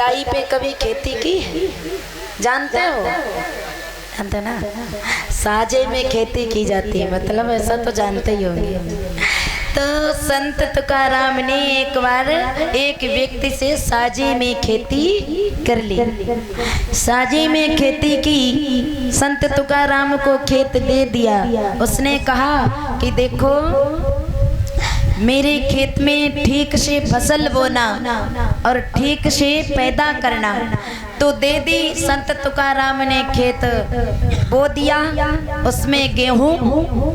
बटाई पे कभी खेती की? जानते हो? जानते ना, साजे में खेती की जाती है, मतलब ऐसा तो जानते ही होंगे। तो संत तुकाराम ने एक बार एक व्यक्ति से साजे में खेती कर ली। साजे में खेती की, संत तुकाराम को खेत दे दिया। उसने कहा कि देखो, मेरे खेत में ठीक से फसल बोना और ठीक से पैदा करना। तो दे दी। संत तुकाराम ने खेत बो दिया, उसमें गेहूं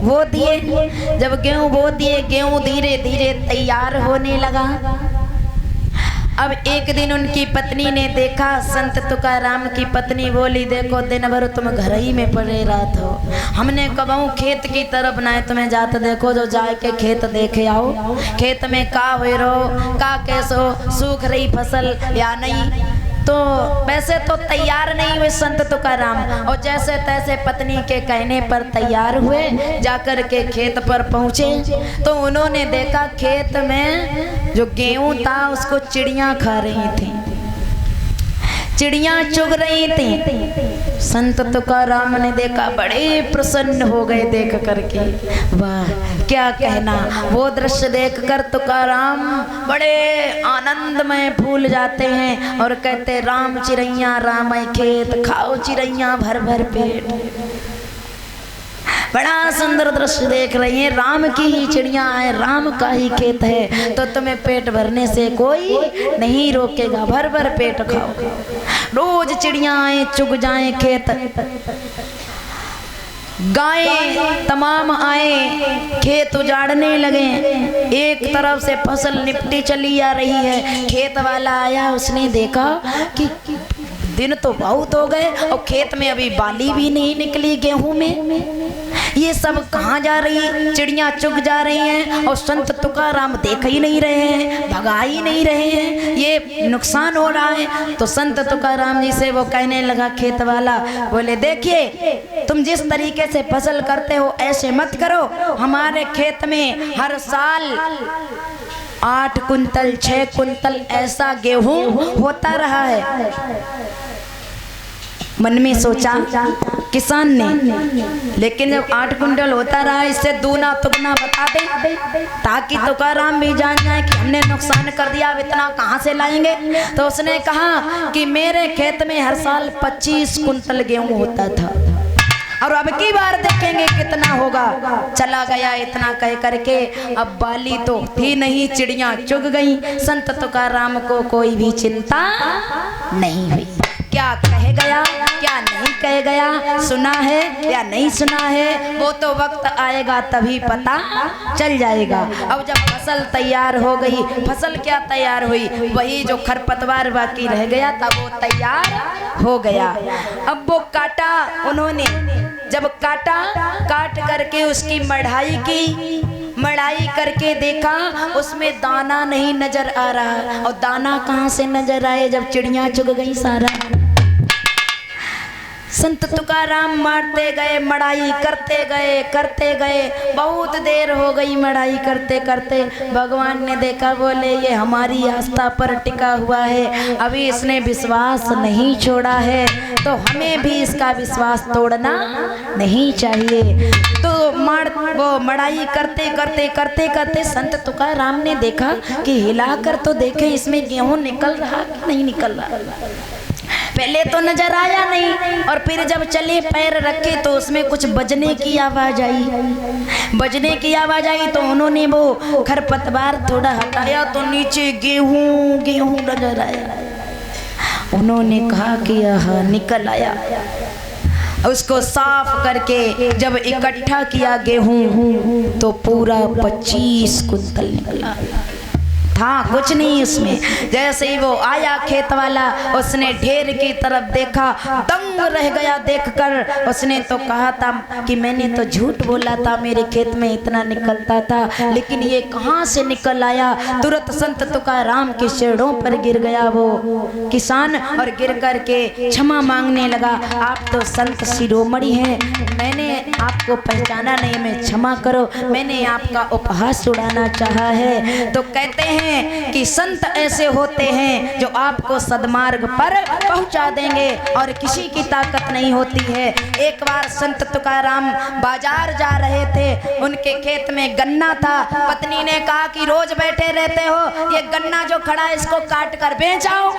बो दिए। जब गेहूं बो दिए, गेहूं धीरे धीरे तैयार होने लगा। अब एक दिन उनकी पत्नी ने देखा, संत तुकाराम की पत्नी बोली, देखो दिन भर तुम घर ही में पड़े रहते हो, हमने कबहू खेत की तरफ ना तुम्हें जाते देखो, जो जाए के खेत देखे आओ, खेत में का हुए रहो, का कैसो, सूख रही फसल या नहीं। तो वैसे तो तैयार नहीं हुए संत तुकाराम, और जैसे तैसे पत्नी के कहने पर तैयार हुए। जाकर के खेत पर पहुंचे तो उन्होंने देखा खेत में जो गेहूं था उसको चिड़ियां खा रही थी, चिड़ियां चुग रही थी। संत तुकाराम ने देखा, बड़े प्रसन्न हो गए देख करके। वाह, क्या कहना। वो दृश्य देखकर तुकाराम बड़े आनंद में फूल जाते हैं और कहते, राम चिड़ैया राम खेत, खाओ चिड़ैया भर भर पेट। बड़ा सुंदर दृश्य देख रही है, राम की ही चिड़िया है, राम का ही खेत है, तो तुम्हें पेट भरने से कोई नहीं रोकेगा, भर भर पेट खाओ। रोज चिड़िया आए, चुग जाए खेत, गायें तमाम आए, खेत उजाड़ने लगे। एक तरफ से फसल निपटी चली आ रही है। खेत वाला आया, उसने देखा कि दिन तो बहुत हो गए और खेत में अभी बाली भी नहीं निकली गेहूं में, ये सब कहाँ जा रही, चिड़ियां चुग जा रही हैं और संत तुकाराम देख ही नहीं रहे हैं, भगा ही नहीं रहे हैं, ये नुकसान हो रहा है। तो संत तुकाराम जी से वो कहने लगा, खेत वाला बोले, देखिए तुम जिस तरीके से फसल करते हो ऐसे मत करो, हमारे खेत में हर साल 8 कुंतल 6 कुंतल ऐसा गेहूं होता रहा है। मन में सोचा किसान ने, लेकिन जब 8 कुंटल होता रहा, इससे दूना तुगना बता दे ताकि तुकाराम भी जान जाए कि हमने नुकसान कर दिया, अब इतना कहाँ से लाएंगे। तो उसने कहा कि मेरे खेत में हर साल 25 कुंटल गेहूं होता था और अब की बार देखेंगे कितना होगा। चला गया इतना कह करके। अब बाली तो थी नहीं, चिड़ियां चुग गई। संत तुकाराम को कोई भी चिंता नहीं हुई। क्या कह गया क्या नहीं कह गया, सुना है या नहीं सुना है, वो तो वक्त आएगा तभी पता चल जाएगा। अब जब फसल तैयार हो गई, फसल क्या तैयार हुई, वही जो खरपतवार बाकी रह गया था वो तैयार हो गया। अब वो काटा उन्होंने, जब काटा, काट करके उसकी मढ़ाई की, मढ़ाई करके देखा उसमें दाना नहीं नजर आ रहा। और दाना कहाँ से नजर आए जब चिड़ियां चुग गई सारा। संत तुकाराम मारते गए, मढ़ाई करते गए, बहुत देर हो गई मढ़ाई करते करते। भगवान ने देखा, बोले ये हमारी आस्था पर टिका हुआ है, अभी इसने विश्वास नहीं छोड़ा है, तो हमें भी इसका विश्वास तोड़ना नहीं चाहिए। तो वो मढ़ाई करते संत तुकाराम ने देखा कि हिलाकर तो देखे इसमें गेहूं निकल रहा कि नहीं निकल रहा। पहले तो नजर आया नहीं, और फिर जब चले पैर रखे तो उसमें कुछ बजने की आवाज आई। बजने की आवाज आई तो उन्होंने वो खरपतवार थोड़ा हटाया तो नीचे गेहूं नजर आया। उन्होंने कहा कि यह निकल आया। उसको साफ करके जब इकट्ठा किया गेहूं तो पूरा 25 कुंतल निकला था, कुछ नहीं उसमें। जैसे ही वो आया खेत वाला, उसने ढेर की तरफ देखा, दंग रह गया देखकर। उसने तो कहा था कि मैंने तो झूठ बोला था, मेरे खेत में इतना निकलता था, लेकिन ये कहाँ से निकल आया। तुरंत संत तुकाराम के चरणों पर गिर गया वो किसान और गिर करके क्षमा मांगने लगा। आप तो संत शिरोमणि हैं, मैंने आपको पहचाना नहीं, मैं क्षमा करो, मैंने आपका उपहास उड़ाना चाहा है। तो कहते हैं हैं कि संत ऐसे होते हैं जो आपको सद्मार्ग पर पहुंचा देंगे और किसी की ताकत नहीं होती है। एक बार संत तुकाराम बाजार जा रहे थे, उनके खेत में गन्ना था। पत्नी ने कहा कि रोज बैठे रहते हो, ये गन्ना जो खड़ा है इसको काट कर बेच आओ,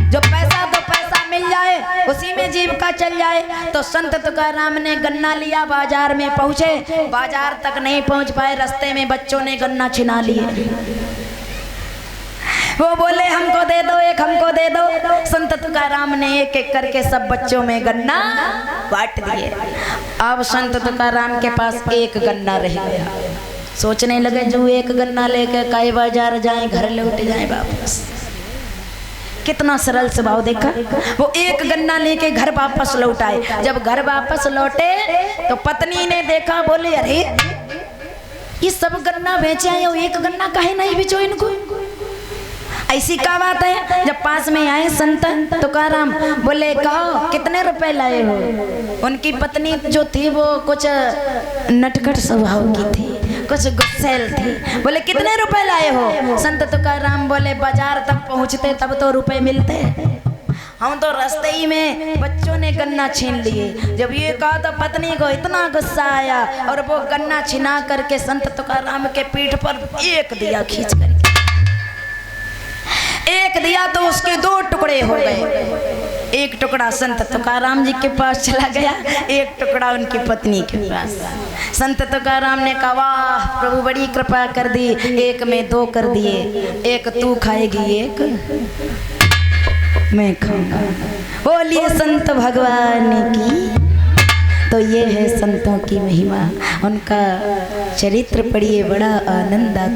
जो पैसा दो पैसा मिल जाए, उसी में जीविका चल जाए। तो संत तुकाराम ने गन्ना लिया, बाजार में पहुंचे। बाजार तक नहीं पहुंच पाए, रास्ते में बच्चों ने गन्ना छिना लिए। वो बोले हमको दे दो, एक हमको दे दो। संत तुकाराम ने एक एक करके सब बच्चों में गन्ना बांट दिए। अब संत तुकाराम के पास एक गन्ना रह गया। सोचने लगे जो एक गन्ना लेके काई बाजार जाए, घर लौट जाए वापस। कितना सरल स्वभाव देखा। वो एक गन्ना लेके घर वापस लौट आए। जब घर वापस लौटे तो पत्नी ने देखा, बोले अरे ये सब गन्ना बेचे आए हो, एक गन्ना काहे नहीं बेचो इनको, ऐसी क्या बात है। जब पास में आए संत तुकाराम, बोले कहो कितने रुपए लाए हो। उनकी पत्नी जो थी वो कुछ नटखट स्वभाव की थी, कुछ गुस्सैल थी। बोले कितने रुपए लाए हो। संत तुकाराम बोले बाजार तक पहुंचते तब तो रुपए मिलते, हम तो रास्ते ही में बच्चों ने गन्ना छीन लिए। जब ये कहा तो पत्नी को इतना गुस्सा आया और वो गन्ना छिना करके संत तुकाराम के पीठ पर एक दिया खींच कर, एक दिया तो उसके दो टुकड़े हो गए। एक टुकड़ा संत तुकाराम जी के पास चला गया, एक टुकड़ा उनकी पत्नी के पास। संत तुकाराम ने कहा वाह प्रभु बड़ी कृपा कर दी, एक में दो कर दिए, एक तू खाएगी एक मैं खाऊंगा। बोलिए संत भगवान की। तो ये है संतों की महिमा, उनका चरित्र पढ़िए, बड़ा आनंद आता।